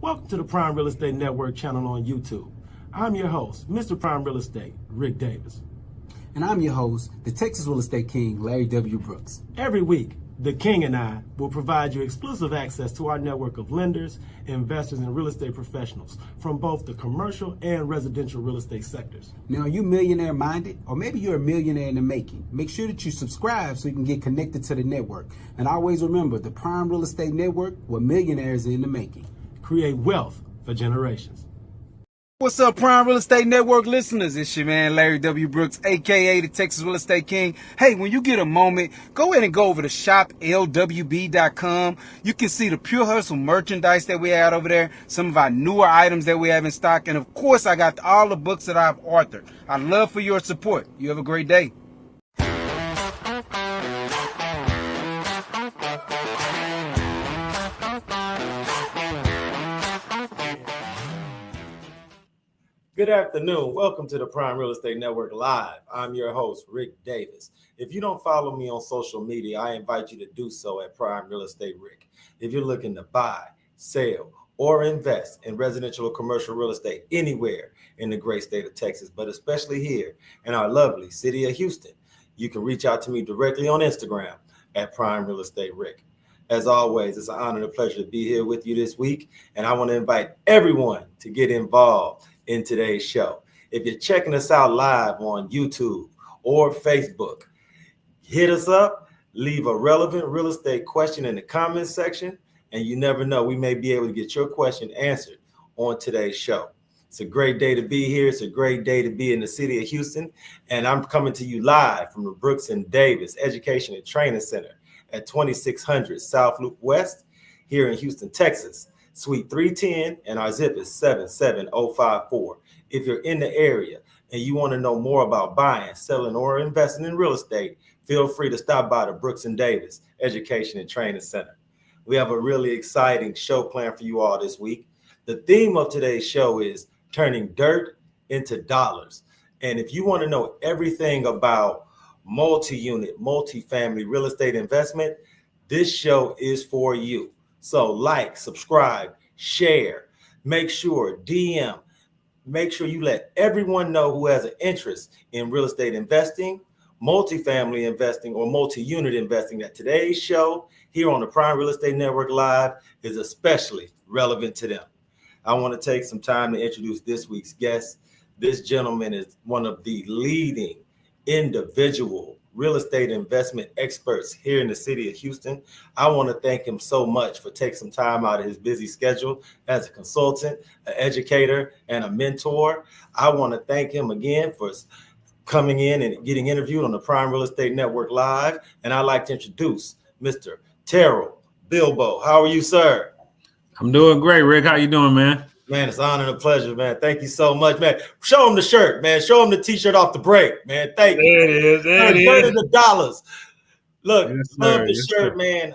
Welcome to the Prime Real Estate Network channel on YouTube. I'm your host, Mr. Prime Real Estate, Ric Davis. And I'm your host, the Texas Real Estate King, LarryWBrooks. Every week, the King and I will provide you exclusive access to our network of lenders, investors, and real estate professionals from both the commercial and residential real estate sectors. Now, are you millionaire minded? Or maybe you're a millionaire in the making. Make sure that you subscribe so you can get connected to the network. And always remember, the Prime Real Estate Network, where millionaires are in the making. Create wealth for generations. What's up, Prime Real Estate Network listeners? It's your man, LarryWBrooks, a.k.a. the Texas Real Estate King. Hey, when you get a moment, go ahead and go over to shoplwb.com. You can see the Pure Hustle merchandise that we had over there, some of our newer items that we have in stock, and of course, I got all the books that I've authored. I'd love for your support. You have a great day. Good afternoon. Welcome to the Prime Real Estate Network Live. I'm your host, Ric Davis. If you don't follow me on social media, I invite you to do so at Prime Real Estate Ric. If you're looking to buy, sell, or invest in residential or commercial real estate anywhere in the great state of Texas, but especially here in our lovely city of Houston, you can reach out to me directly on Instagram at Prime Real Estate Ric. As always, it's an honor and a pleasure to be here with you this week, and I want to invite everyone to get involved in today's show. If you're checking us out live on YouTube or Facebook, hit us up, leave a relevant real estate question in the comments section, and you never know, we may be able to get your question answered on today's show. It's a great day to be here. It's a great day to be in the city of Houston, and I'm coming to you live from the Brooks and Davis Education and Training Center at 2600 South Loop West here in Houston, Texas. Suite 310, and our zip is 77054. If you're in the area and you want to know more about buying, selling, or investing in real estate, feel free to stop by the Brooks and Davis Education and Training Center. We have a really exciting show planned for you all this week. The theme of today's show is turning dirt into dollars. And if you want to know everything about multi-unit, multi-family real estate investment, this show is for you. So like, subscribe, share, make sure, DM, make sure you let everyone know who has an interest in real estate investing, multifamily investing, or multi-unit investing that today's show here on the Prime Real Estate Network Live is especially relevant to them. I want to take some time to introduce this week's guest. This gentleman is one of the leading individual real estate investment experts here in the city of Houston. I want to thank him so much for taking some time out of his busy schedule as a consultant, an educator, and a mentor. I want to thank him again for coming in and getting interviewed on the Prime Real Estate Network Live. And I'd like to introduce Mr. Terrell Bilbo. How are you, sir? I'm doing great, Rick. How you doing, man? Man, it's an honor and a pleasure, man. Thank you so much, man. Show him the shirt, man. Show him the T-shirt off the break, man. Thank you. There it is. There it is. The dollars. Look, yes, love the yes, shirt, sir. man.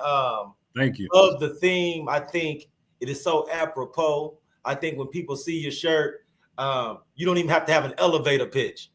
Thank you. Love the theme. I think it is so apropos. I think when people see your shirt, you don't even have to have an elevator pitch.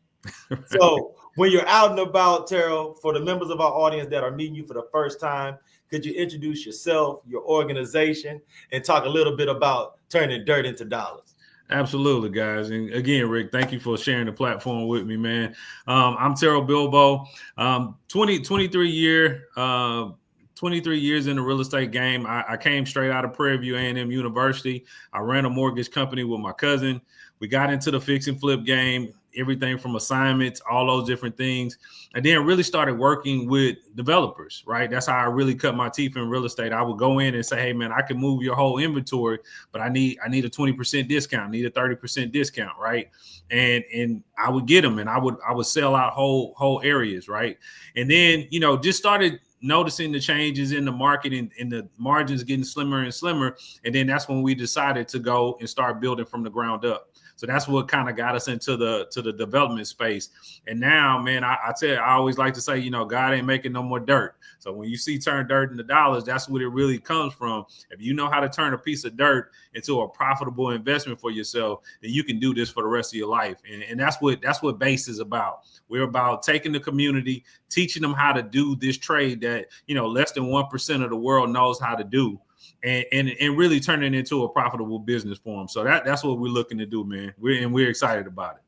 Right. So when you're out and about, Terrell, for the members of our audience that are meeting you for the first time, could you introduce yourself, your organization, and talk a little bit about turning dirt into dollars? Absolutely, guys. And again, Rick, thank you for sharing the platform with me, man. I'm Terrell Bilbo, 23 years in the real estate game. I came straight out of Prairie View A&M University. I ran a mortgage company with my cousin. We got into the fix and flip game, everything from assignments, all those different things. And then really started working with developers, right? That's how I really cut my teeth in real estate. I would go in and say, hey, man, I can move your whole inventory, but I need a 20% discount, need a 30% discount, right? And I would get them and I would sell out whole areas, right? And then, just started noticing the changes in the market and the margins getting slimmer and slimmer. And then that's when we decided to go and start building from the ground up. So that's what kind of got us into the development space. And now, man, I tell you, I always like to say, God ain't making no more dirt. So when you see turn dirt into dollars, that's what it really comes from. If you know how to turn a piece of dirt into a profitable investment for yourself, then you can do this for the rest of your life. And that's what BASE is about. We're about taking the community, teaching them how to do this trade that, less than 1% of the world knows how to do. and really turn it into a profitable business for them. So that's what we're looking to do, man. We're excited about it.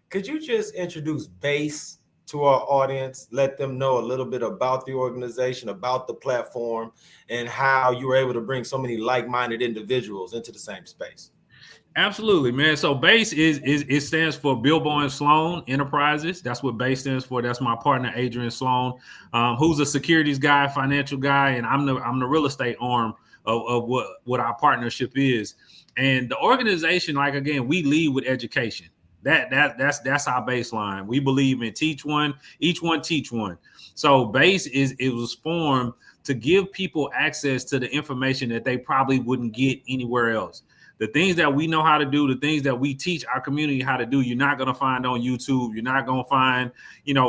Could you just introduce BASE to our audience, let them know a little bit about the organization, about the platform, and how you were able to bring so many like-minded individuals into the same space? Absolutely, man. So BASE it stands for Bilbo and Sloan Enterprises. That's what BASE stands for. That's my partner, Adrian Sloan, who's a securities guy, financial guy, and I'm the real estate arm of what our partnership is. And the organization, like, again, we lead with education. That's our baseline. We believe in teach one, each one teach one. So BASE it was formed to give people access to the information that they probably wouldn't get anywhere else. The things that we know how to do, the things that we teach our community how to do, you're not going to find on YouTube. You're not going to find,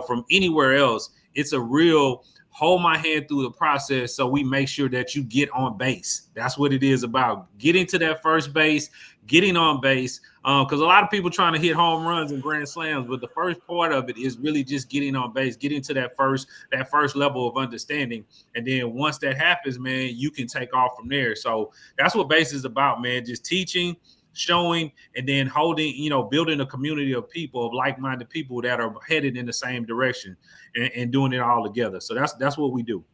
from anywhere else. It's a real hold my hand through the process, so we make sure that you get on base. That's what it is about, getting to that first base, getting on base, because a lot of people trying to hit home runs and grand slams, but the first part of it is really just getting on base, getting to that first level of understanding. And then once that happens, man, you can take off from there. So that's what base is about, man, just teaching, showing, and then holding, building a community of people, of like-minded people that are headed in the same direction and doing it all together. So that's what we do.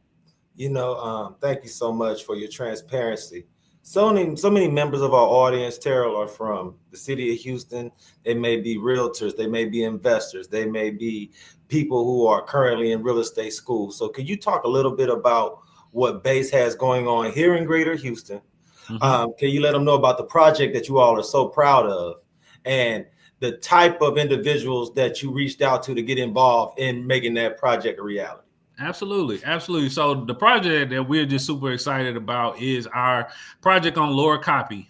Thank you so much for your transparency. So many members of our audience, Terrell, are from the city of Houston. They may be realtors, they may be investors, they may be people who are currently in real estate school. So could you talk a little bit about what BASE has going on here in Greater Houston? Mm-hmm. Can you let them know about the project that you all are so proud of and the type of individuals that you reached out to get involved in making that project a reality? Absolutely. So the project that we're just super excited about is our project on Lower Copy.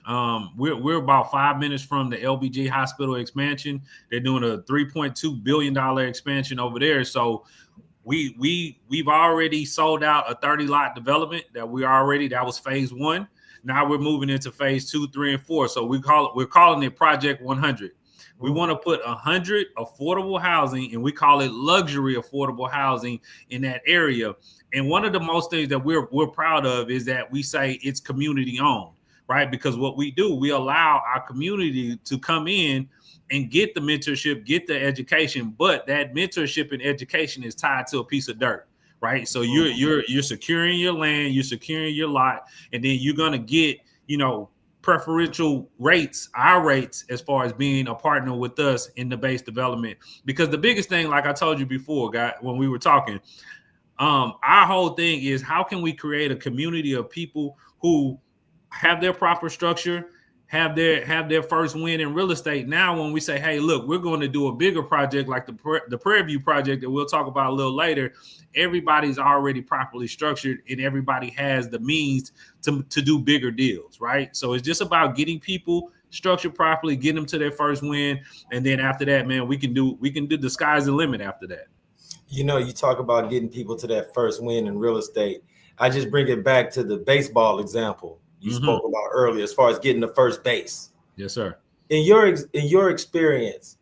We're about 5 minutes from the LBJ Hospital expansion. They're doing a $3.2 billion expansion over there. So we've already sold out a 30-lot development that was phase 1. Now we're moving into phase 2, 3, and 4. So we're calling it Project 100. We want to put 100 affordable housing, and we call it luxury affordable housing in that area. And one of the most things that we're proud of is that we say it's community owned, right? Because what we do, we allow our community to come in and get the mentorship, get the education, but that mentorship and education is tied to a piece of dirt, right? So you're securing your land, you're securing your lot, and then you're gonna get, preferential rates, our rates, as far as being a partner with us in the base development. Because the biggest thing, like I told you before, guy, when we were talking, our whole thing is how can we create a community of people who have their proper structure, have their first win in real estate. Now, when we say, hey, look, we're going to do a bigger project like the Prairie View project that we'll talk about a little later, everybody's already properly structured and everybody has the means to do bigger deals, right? So it's just about getting people structured properly, getting them to their first win. And then after that, man, we can do the sky's the limit after that. You talk about getting people to that first win in real estate. I just bring it back to the baseball example you spoke about earlier, as far as getting the first base. Yes, sir. In your experience,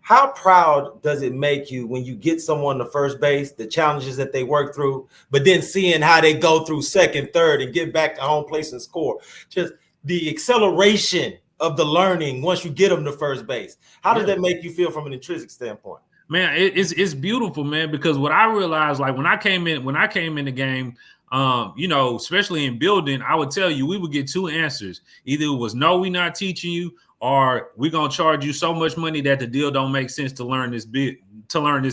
how proud does it make you when you get someone to first base, the challenges that they work through, but then seeing how they go through second, third, and get back to home place and score? Just the acceleration of the learning once you get them to first base. How does that make you feel from an intrinsic standpoint? Man, it's beautiful, man, because what I realized, like when I came in the game, especially in building, I would tell you, we would get two answers. Either it was no, we're not teaching you, or we're going to charge you so much money that the deal don't make sense to learn this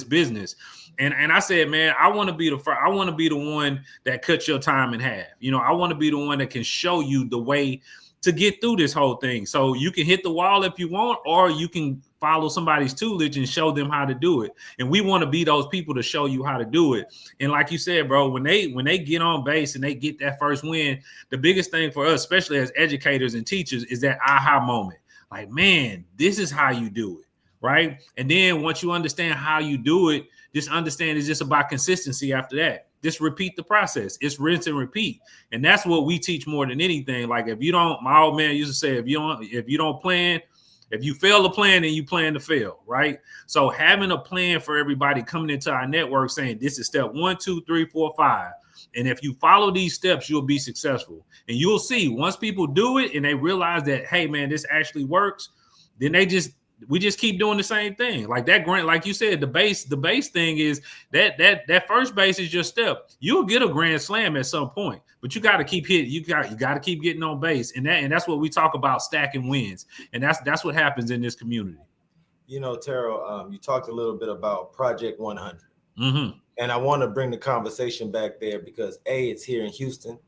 business. And I said, man, I want to be the one that cuts your time in half. I want to be the one that can show you the way to get through this whole thing. So you can hit the wall if you want, or you can follow somebody's tutelage and show them how to do it. And we want to be those people to show you how to do it. And like you said, bro, when they get on base and they get that first win, the biggest thing for us, especially as educators and teachers, is that aha moment. Like, man, this is how you do it, right? And then once you understand how you do it, just understand it's just about consistency after that. Just repeat the process. It's rinse and repeat. And that's what we teach more than anything. Like my old man used to say, if you don't plan, if you fail to plan, then you plan to fail, right? So having a plan for everybody coming into our network saying this is step 1, 2, 3, 4, 5. And if you follow these steps, you'll be successful. And you'll see once people do it and they realize that, hey man, this actually works, then we just keep doing the same thing. Like that grant, like you said, the base thing is that first base is your step. You'll get a grand slam at some point, but you got to keep hitting. You got to keep getting on base, and that's what we talk about, stacking wins, and that's what happens in this community. You know, Terrell, you talked a little bit about Project 100, Mm-hmm. and I want to bring the conversation back there because it's here in Houston,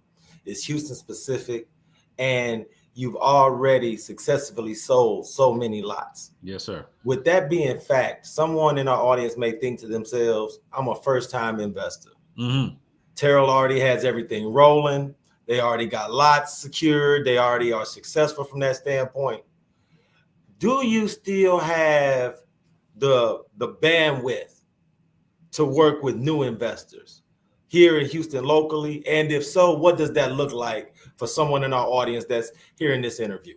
it's Houston specific, and you've already successfully sold so many lots. Yes, sir. With that being fact, someone in our audience may think to themselves, I'm a first-time investor. Mm-hmm. Terrell already has everything rolling. They already got lots secured. They already are successful from that standpoint. Do you still have the bandwidth to work with new investors here in Houston locally? And if so, what does that look like for someone in our audience that's hearing this interview?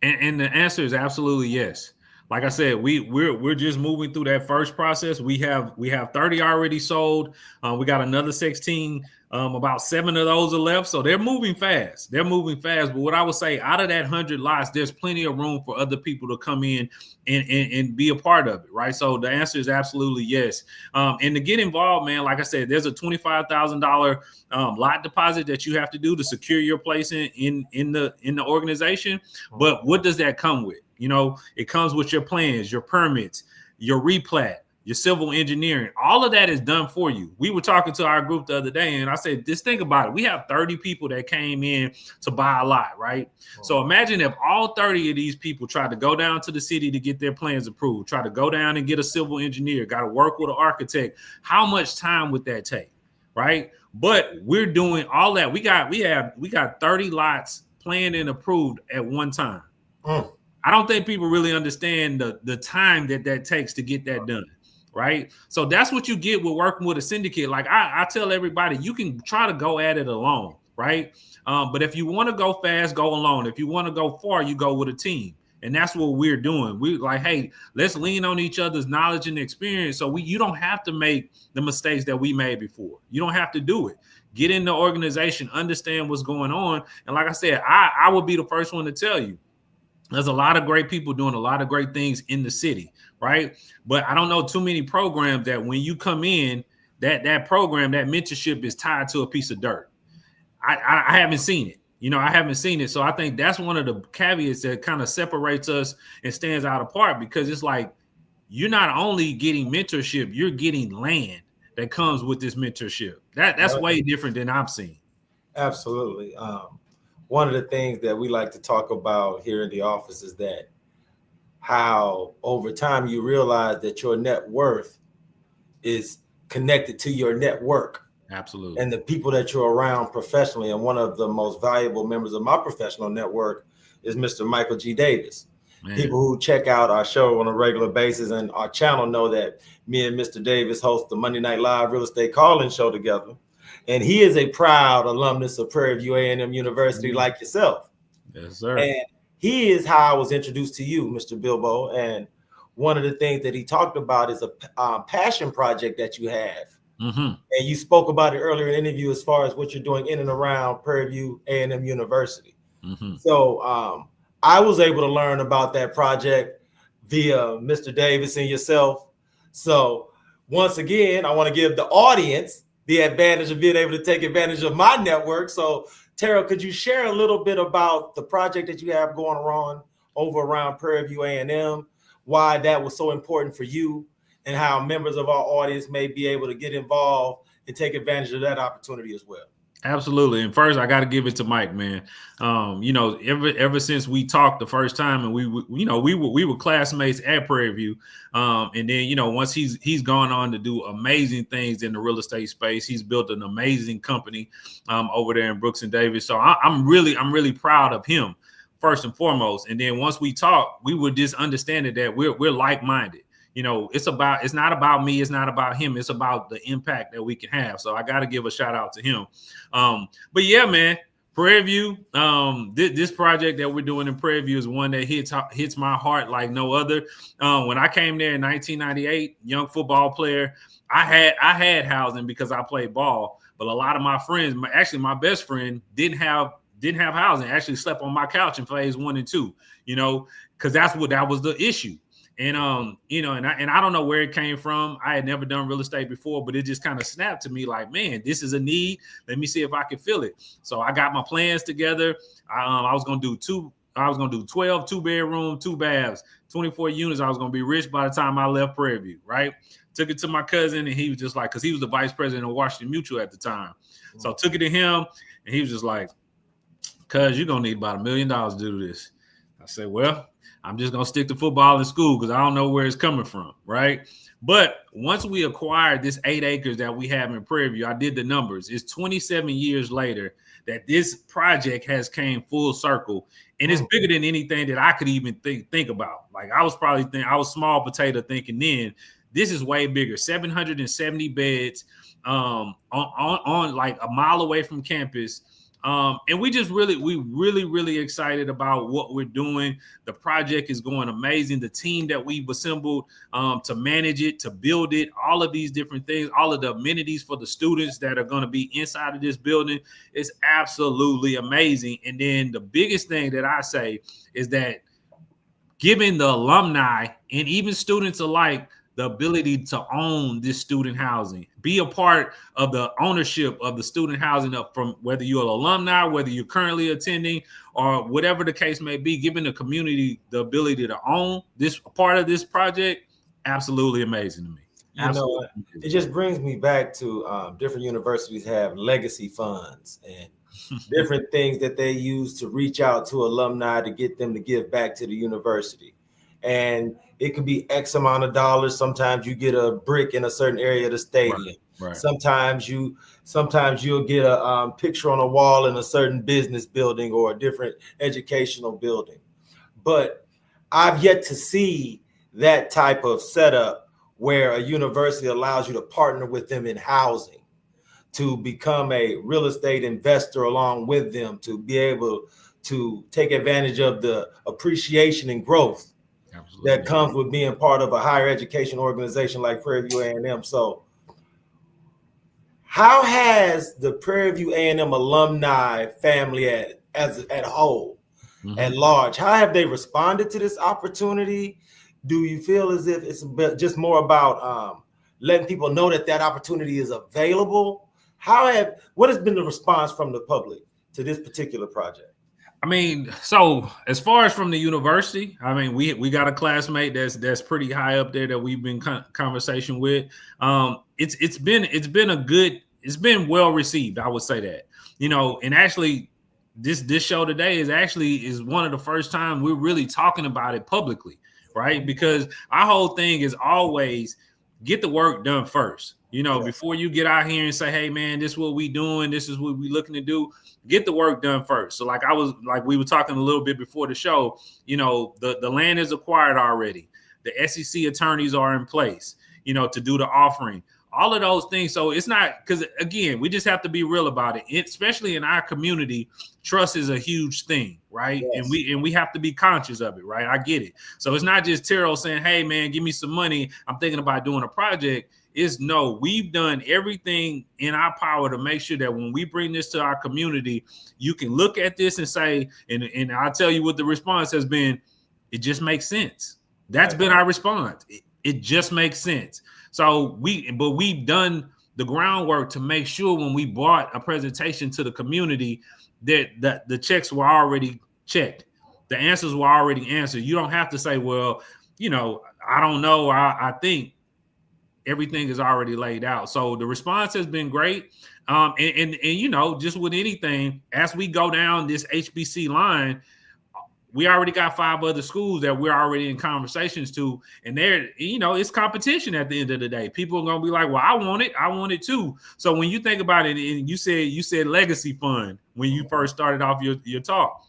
And the answer is absolutely yes. Like I said, we're just moving through that first process. We have 30 already sold. We got another 16. About 7 of those are left. So they're moving fast. But what I would say, out of that 100 lots, there's plenty of room for other people to come in and be a part of it, right? So the answer is absolutely yes. And to get involved, man, like I said, there's a $25,000 lot deposit that you have to do to secure your place in the organization. But what does that come with? You know, it comes with your plans, your permits, your replat, your civil engineering. All of that is done for you. We were talking to our group the other day, and I said, just think about it. We have 30 people that came in to buy a lot, right? So imagine if all 30 of these people tried to go down to the city to get their plans approved, try to go down and get a civil engineer, got to work with an architect. How much time would that take, right? But we're doing all that. We got 30 lots planned and approved at one time. I don't think people really understand the time that takes to get that done, right? So that's what you get with working with a syndicate. Like I tell everybody, you can try to go at it alone, right? But if you want to go fast, go alone. If you want to go far, you go with a team. And that's what we're doing. We're like, hey, let's lean on each other's knowledge and experience. So you don't have to make the mistakes that we made before. You don't have to do it. Get in the organization, understand what's going on. And like I said, I will be the first one to tell you, there's a lot of great people doing a lot of great things in the city, right? But I don't know too many programs that when you come in, that program, that mentorship is tied to a piece of dirt. I haven't seen it. You know, I haven't seen it. So I think that's one of the caveats that kind of separates us and stands out apart, because it's like you're not only getting mentorship, you're getting land that comes with this mentorship. That's way different than I've seen. Absolutely. One of the things that we like to talk about here in the office is that how over time you realize that your net worth is connected to your network. Absolutely. And the people that you're around professionally. And one of the most valuable members of my professional network is Mr. Michael G. Davis. Man. People who check out our show on a regular basis and our channel know that me and Mr. Davis host the Monday Night Live Real Estate Call-In show together. And he is a proud alumnus of Prairie View A&M University, like yourself. Yes, sir. And he is how I was introduced to you, Mr. Bilbo. And one of the things that he talked about is a passion project that you have. Mm-hmm. And you spoke about it earlier in the interview as far as what you're doing in and around Prairie View A&M University. Mm-hmm. So I was able to learn about that project via Mr. Davis and yourself. So once again, I want to give the audience the advantage of being able to take advantage of my network. So Terrell, could you share a little bit about the project that you have going on over around Prairie View A&M, why that was so important for you, and how members of our audience may be able to get involved and take advantage of that opportunity as well? Absolutely. And first, I got to give it to Mike, man. You know, ever since we talked the first time, and we were classmates at Prairie View, and then you know, once he's gone on to do amazing things in the real estate space. He's built an amazing company over there in Brooks and Davis. So I'm really proud of him first and foremost. And then once we talked, we were just understanding that we're like-minded. You know, it's not about me. It's not about him. It's about the impact that we can have. So I got to give a shout out to him. But yeah, man, Prairie View, this project that we're doing in Prairie View is one that hits my heart like no other. When I came there in 1998, young football player, I had housing because I played ball. But a lot of my friends, actually my best friend, didn't have housing, actually slept on my couch in phase 1 and 2, because that was the issue. And and I don't know where it came from. I had never done real estate before, but it just kind of snapped to me like, man, this is a need. Let me see if I can fill it. So I got my plans together. I was gonna do 12 2-bedroom, 2 baths, 24 units. I was gonna be rich by the time I left Prairie View, right? Took it to my cousin, and he was just like, because he was the vice president of Washington Mutual at the time. So I took it to him, and he was just like, cuz you're gonna need about $1 million to do this. I said, well, I'm just going to stick to football in school because I don't know where it's coming from, right? But once we acquired this 8 acres that we have in Prairie View, I did the numbers. It's 27 years later that this project has came full circle, and it's bigger than anything that I could even think about. Like I was small potato thinking then. This is way bigger, 770 beds on like a mile away from campus. And we really excited about what we're doing. The project is going amazing. The team that we've assembled to manage it, to build it, all of these different things, all of the amenities for the students that are going to be inside of this building is absolutely amazing. And then the biggest thing that I say is that giving the alumni and even students alike the ability to own this student housing, be a part of the ownership of the student housing up from whether you're an alumni, whether you're currently attending, or whatever the case may be, giving the community the ability to own this part of this project, absolutely amazing to me. Absolutely. It just brings me back to different universities have legacy funds and different things that they use to reach out to alumni to get them to give back to the university. And it could be X amount of dollars. Sometimes you get a brick in a certain area of the stadium. Right. Sometimes you'll get a picture on a wall in a certain business building or a different educational building. But I've yet to see that type of setup where a university allows you to partner with them in housing, to become a real estate investor along with them, to be able to take advantage of the appreciation and growth that comes with being part of a higher education organization like Prairie View A&M. So how has the Prairie View A&M alumni family at whole, at large, how have they responded to this opportunity? Do you feel as if it's just more about letting people know that opportunity is available? What has been the response from the public to this particular project? I mean, so as far as from the university, I mean, we got a classmate that's pretty high up there that we've been conversation with. It's been well received. I would say that, and actually this show today is one of the first time we're really talking about it publicly, right? Because our whole thing is always get the work done first. Before you get out here and say, hey man, this is what we doing, this is what we looking to do, get the work done first. So we were talking a little bit before the show, the land is acquired already. The SEC attorneys are in place, to do the offering, all of those things. So it's not, because again, we just have to be real about it. Especially in our community, trust is a huge thing, right? Yes. And we have to be conscious of it, right? I get it. So it's not just Terrell saying, hey man, give me some money, I'm thinking about doing a project. No, we've done everything in our power to make sure that when we bring this to our community, you can look at this and say, and I'll tell you what the response has been, it just makes sense. That's been our response. It just makes sense. So we've done the groundwork to make sure when we brought a presentation to the community that the checks were already checked. The answers were already answered. You don't have to say, well, I don't know. I think. Everything is already laid out. So the response has been great. And just with anything, as we go down this HBC line, we already got 5 other schools that we're already in conversations to. And it's competition at the end of the day. People are going to be like, well, I want it too. So when you think about it, and you said legacy fund when you first started off your talk,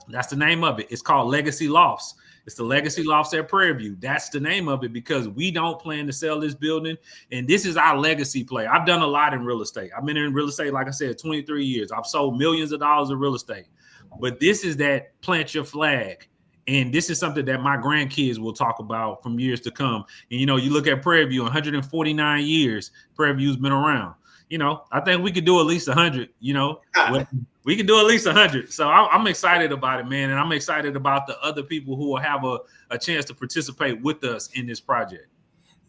that's the name of it. It's called Legacy Lofts. It's the Legacy Lofts at Prairie View. That's the name of it because we don't plan to sell this building. And this is our legacy play. I've done a lot in real estate. I've been in real estate, like I said, 23 years. I've sold millions of dollars of real estate. But this is that plant your flag. And this is something that my grandkids will talk about from years to come. And, you look at Prairie View, 149 years, Prairie View's been around. I think we could do at least 100. We can do at least 100. So I'm excited about it, man, and I'm excited about the other people who will have a chance to participate with us in this project.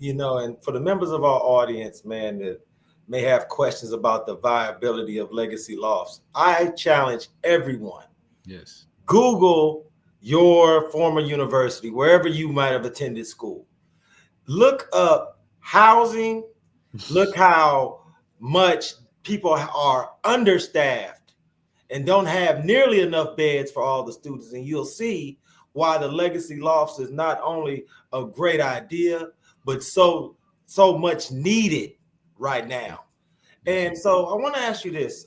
And for the members of our audience, man, that may have questions about the viability of legacy lofts, I challenge everyone. Yes. Google your former university, wherever you might have attended school. Look up housing. Look how much people are understaffed and don't have nearly enough beds for all the students. And you'll see why the legacy lofts is not only a great idea, but so much needed right now. And so I want to ask you this,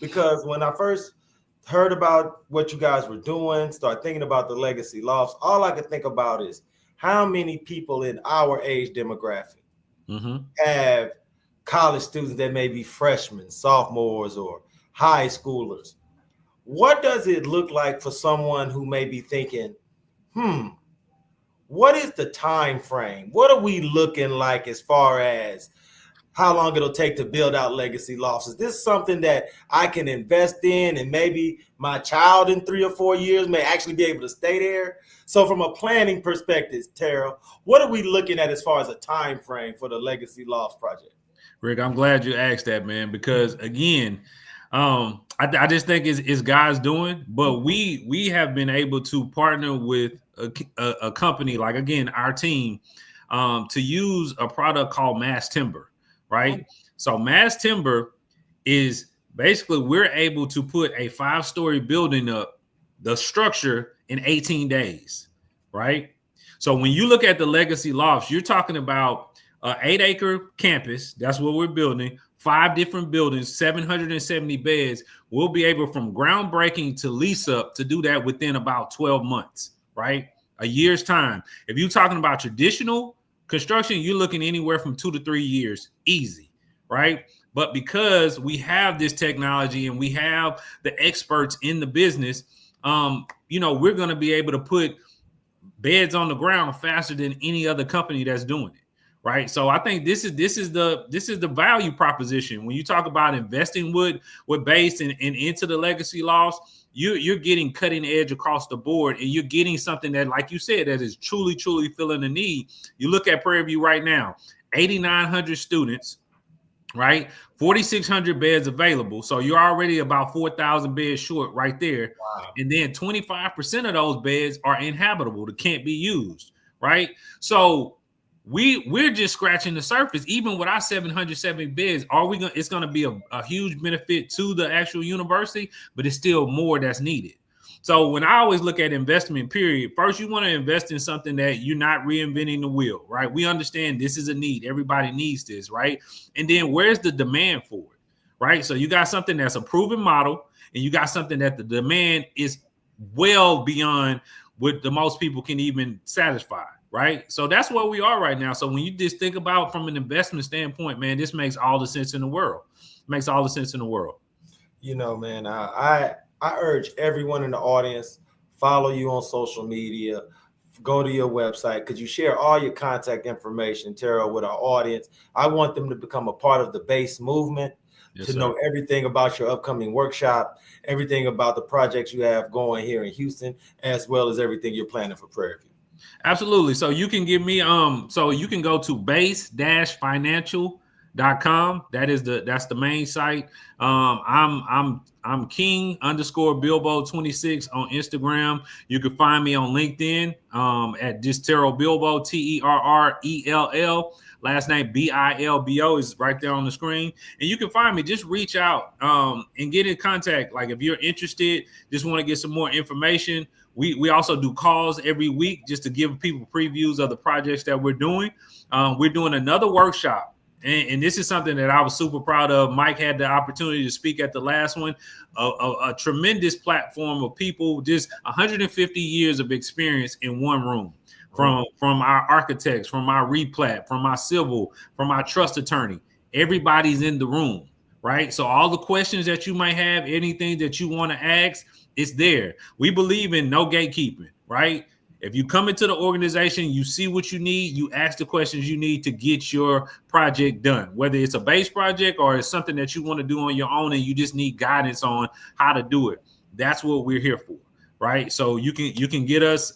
because when I first heard about what you guys were doing, start thinking about the legacy lofts, all I could think about is how many people in our age demographic have college students that may be freshmen, sophomores, or high schoolers. What does it look like for someone who may be thinking, what is the time frame? What are we looking like as far as how long it'll take to build out legacy lofts? Is this something that I can invest in and maybe my child in 3 or 4 years may actually be able to stay there? So from a planning perspective, Terrell, what are we looking at as far as a time frame for the legacy lofts project? Rick, I'm glad you asked that, man, because again, I just think it's God's doing, but we have been able to partner with a company, like, again, our team, to use a product called Mass Timber, right? So Mass Timber is basically, we're able to put a 5-story building up, the structure, in 18 days, right? So when you look at the legacy lofts, you're talking about an 8-acre campus. That's what we're building. 5 different buildings, 770 beds. We'll be able, from groundbreaking to lease up, to do that within about 12 months, right? A year's time. If you're talking about traditional construction, you're looking anywhere from 2 to 3 years, easy, right? But because we have this technology and we have the experts in the business, we're going to be able to put beds on the ground faster than any other company that's doing it. Right. So I think this is the value proposition. When you talk about investing with base and into the legacy lofts, you're getting cutting edge across the board, and you're getting something that, like you said, that is truly filling the need. You look at Prairie View right now, 8,900 students, right? 4,600 beds available. So you're already about 4,000 beds short right there. Wow. And then 25% of those beds are inhabitable. They can't be used. Right. So we're just scratching the surface. Even with our 770 beds, it's going to be a huge benefit to the actual university, but it's still more that's needed. So when I always look at investment period, first, you want to invest in something that you're not reinventing the wheel, right? We understand this is a need. Everybody needs this, right? And then where's the demand for it, right? So you got something that's a proven model, and you got something that the demand is well beyond what the most people can even satisfy. Right. So that's where we are right now. So when you just think about from an investment standpoint, man, this makes all the sense in the world. It makes all the sense in the world. Man, I urge everyone in the audience, follow you on social media, go to your website, because you share all your contact information, Terrell, with our audience. I want them to become a part of the base movement, know everything about your upcoming workshop, everything about the projects you have going here in Houston, as well as everything you're planning for Prairie View. Absolutely. So you can give me so you can go to base-financial.com. That's the main site. I'm King_Bilbo26 on Instagram. You can find me on LinkedIn at just Terrell Bilbo, TERRELL. Last name BILBO is right there on the screen. And you can find me. Just reach out and get in contact. Like, if you're interested, just want to get some more information. We also do calls every week just to give people previews of the projects that we're doing. We're doing another workshop. And this is something that I was super proud of. Mike had the opportunity to speak at the last one. A tremendous platform of people, just 150 years of experience in one room. From our architects, from our replat, from our civil, from our trust attorney. Everybody's in the room, right? So all the questions that you might have, anything that you want to ask, it's there. We believe in no gatekeeping, right? If you come into the organization, you see what you need, you ask the questions you need to get your project done, whether it's a base project or it's something that you want to do on your own and you just need guidance on how to do it. That's what we're here for, right? So you can get us.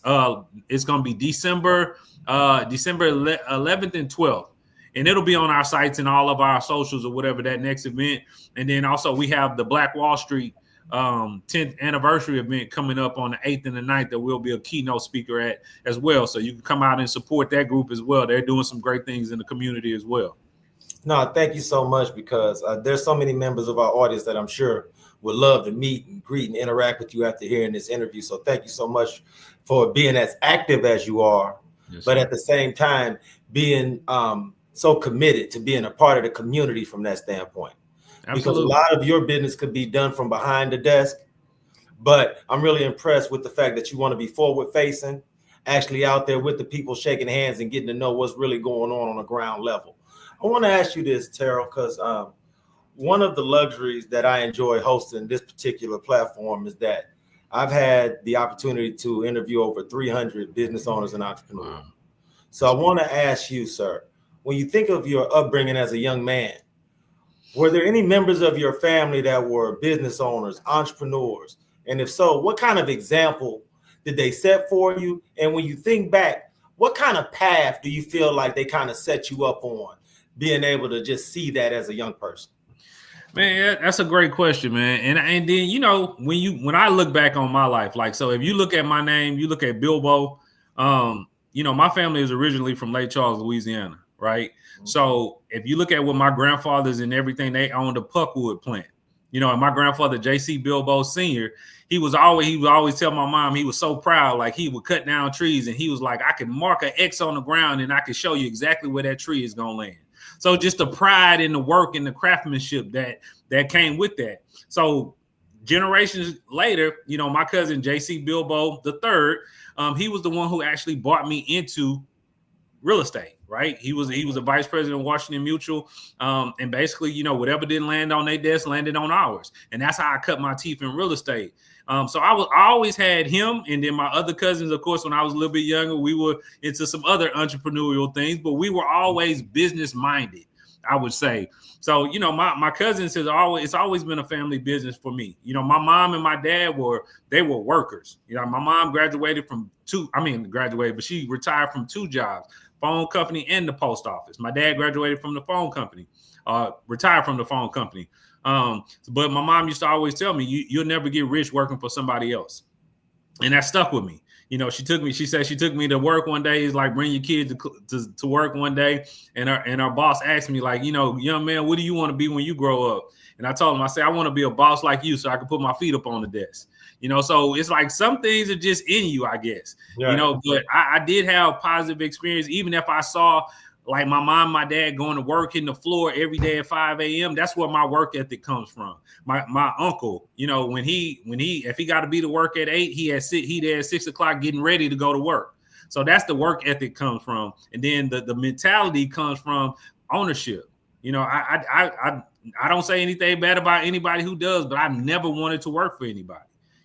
It's going to be December 11th and 12th. And it'll be on our sites and all of our socials or whatever, that next event. And then also we have the Black Wall Street 10th anniversary event coming up on the 8th and the 9th that we'll be a keynote speaker at as well. So you can come out and support that group as well. They're doing some great things in the community as well. No, thank you so much, because there's so many members of our audience that I'm sure would love to meet and greet and interact with you after hearing this interview. So thank you so much for being as active as you are, yes, but at the same time being so committed to being a part of the community from that standpoint. Absolutely. Because a lot of your business could be done from behind the desk, but I'm really impressed with the fact that you want to be forward facing, actually out there with the people, shaking hands and getting to know what's really going on the ground level. I want to ask you this, Terrell, because one of the luxuries that I enjoy hosting this particular platform is that I've had the opportunity to interview over 300 business owners and entrepreneurs. Wow. So I want to ask you, sir, when you think of your upbringing as a young man, were there any members of your family that were business owners, entrepreneurs? And if so, what kind of example did they set for you? And when you think back, what kind of path do you feel like they kind of set you up on, being able to just see that as a young person? Man, that's a great question, man. And then, you know, when I look back on my life, like, so if you look at my name, you look at Bilbo, you know, my family is originally from Lake Charles, Louisiana, right? Mm-hmm. So if you look at what my grandfathers and everything, they owned a puckwood plant, you know, and my grandfather, J.C. Bilbo Sr., he would always tell my mom he was so proud, like he would cut down trees and he was like, I can mark an X on the ground and I can show you exactly where that tree is going to land. So just the pride in the work and the craftsmanship that came with that. So generations later, you know, my cousin J.C. Bilbo III, he was the one who actually brought me into real estate, right? He was a vice president of Washington Mutual. And basically, you know, whatever didn't land on their desk landed on ours. And that's how I cut my teeth in real estate. So I always had him. And then my other cousins, of course, when I was a little bit younger, we were into some other entrepreneurial things, but we were always business minded, I would say. So, you know, my cousins it's always been a family business for me. You know, my mom and my dad were workers. You know, my mom but she retired from 2 jobs, phone company and the post office. My dad graduated from the phone company, retired from the phone company. But my mom used to always tell me, you'll never get rich working for somebody else. And that stuck with me. You know, she said she took me to work one day. It's like, bring your kids to work one day. And our boss asked me, like, you know, young man, what do you want to be when you grow up? And I told him, I said, I want to be a boss like you so I can put my feet up on the desk. You know, so it's like some things are just in you, I guess. Yeah. You know, but I did have positive experience, even if I saw like my mom, my dad going to work in the floor every day at 5 a.m. That's where my work ethic comes from. My uncle, you know, if he got to be to work at 8, he there at 6 o'clock getting ready to go to work. So that's the work ethic comes from. And then the mentality comes from ownership. You know, I don't say anything bad about anybody who does, but I never wanted to work for anybody.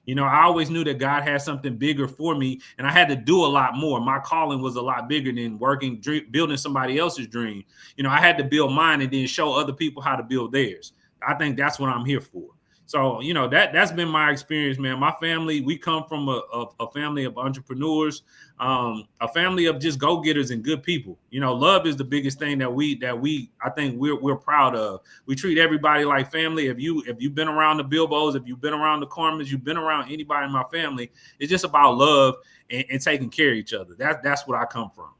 You know, I always knew that God had something bigger for me, and I had to do a lot more. My calling was a lot bigger than building somebody else's dream. You know, I had to build mine and then show other people how to build theirs. I think that's what I'm here for. So, you know, that's been my experience, man. My family, we come from a family of entrepreneurs, a family of just go-getters and good people. You know, love is the biggest thing that I think we're proud of. We treat everybody like family. If you've been around the Bilbos, if you've been around the Carmens, you've been around anybody in my family, it's just about love and taking care of each other. That's what I come from.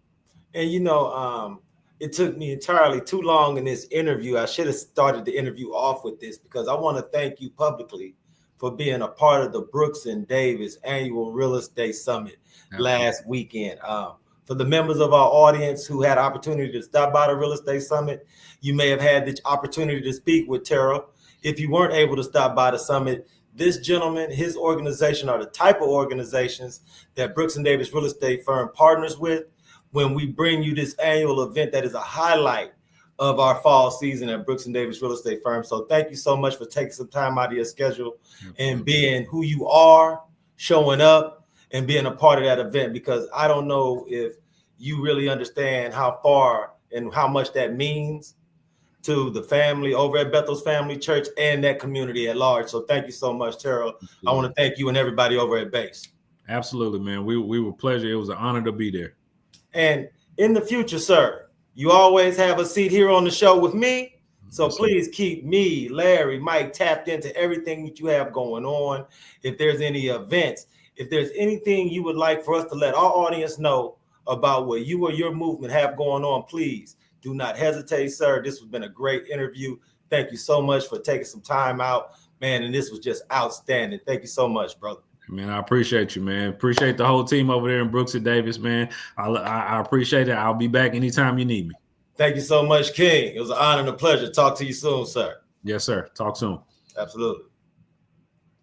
And, you know, it took me entirely too long in this interview. I should have started the interview off with this because I want to thank you publicly for being a part of the Brooks and Davis annual real estate summit last weekend. For the members of our audience who had opportunity to stop by the real estate summit, you may have had the opportunity to speak with Terrell. If you weren't able to stop by the summit, this gentleman, his organization are the type of organizations that Brooks and Davis Real Estate Firm partners with when we bring you this annual event that is a highlight of our fall season at Brooks and Davis Real Estate Firm. So thank you so much for taking some time out of your schedule and being who you are, showing up, and being a part of that event, because I don't know if you really understand how far and how much that means to the family over at Bethel's Family Church and that community at large. So thank you so much, Terrell. I want to thank you and everybody over at Base. Absolutely, man. We were pleasure. It was an honor to be there. And in the future, sir, you always have a seat here on the show with me. So please keep me, Larry, Mike tapped into everything that you have going on. If there's any events, if there's anything you would like for us to let our audience know about what you or your movement have going on, please do not hesitate, sir. This has been a great interview. Thank you so much for taking some time out, man. And this was just outstanding. Thank you so much, brother. Man, I appreciate you, man. Appreciate the whole team over there in Brooks and Davis, man. I appreciate it. I'll be back anytime you need me. Thank you so much, King. It was an honor and a pleasure. Talk to you soon, sir. Yes, sir. Talk soon. Absolutely.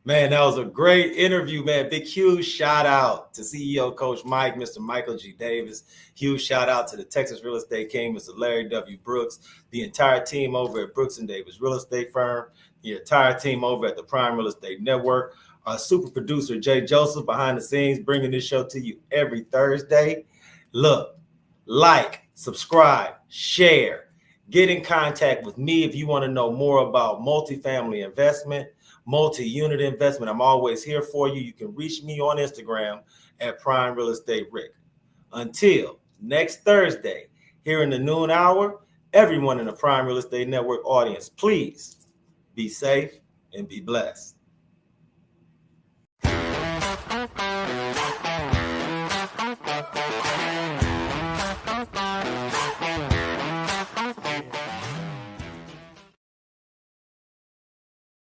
Man, that was a great interview, man. Big, huge shout out to CEO Coach Mike, Mr. Michael G. Davis. Huge shout out to the Texas Real Estate King, Mr. Larry W. Brooks, the entire team over at Brooks and Davis Real Estate Firm, the entire team over at the Prime Real Estate Network, our super producer, Jay Joseph, behind the scenes, bringing this show to you every Thursday. Look, like, subscribe, share, get in contact with me if you want to know more about multifamily investment, multi-unit investment. I'm always here for you. You can reach me on Instagram at Prime Real Estate Rick. Until next Thursday, here in the noon hour, everyone in the Prime Real Estate Network audience, please be safe and be blessed.